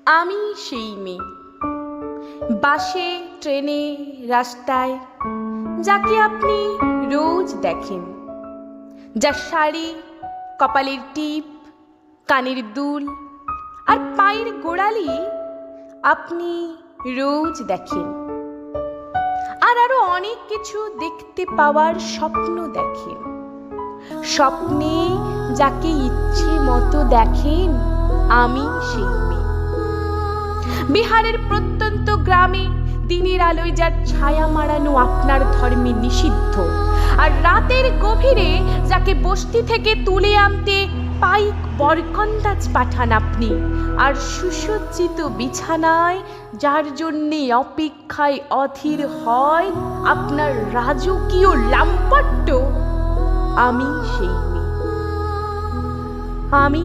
আমি সেই মেয়ে, বাসে, ট্রেনে, রাস্তায়, যাকে আপনি রোজ দেখেন, যার শাড়ি, কপালের টিপ, কানের দুল আর পায়ের গোড়ালি আপনি রোজ দেখেন, আর আরো অনেক কিছু দেখতে পাওয়ার স্বপ্ন দেখেন। স্বপ্নে যাকে ইচ্ছে মতো দেখেন, আমি সেই মেয়ে। বিহারের প্রত্যন্ত গ্রামে দিনের আলোয় যার ছায়া মারানো আপনার ধর্মে নিষিদ্ধ, আর রাতের গভীরে যাকে বস্তি থেকে তুলে আনতে পাইক বরকন্দাজ পাঠান আপনি, আর সুসজ্জিত বিছানায় যার জন্যে অপেক্ষায় অধীর হয় আপনার রাজকীয় লাম্পট্য, আমি সেই মেয়ে। আমি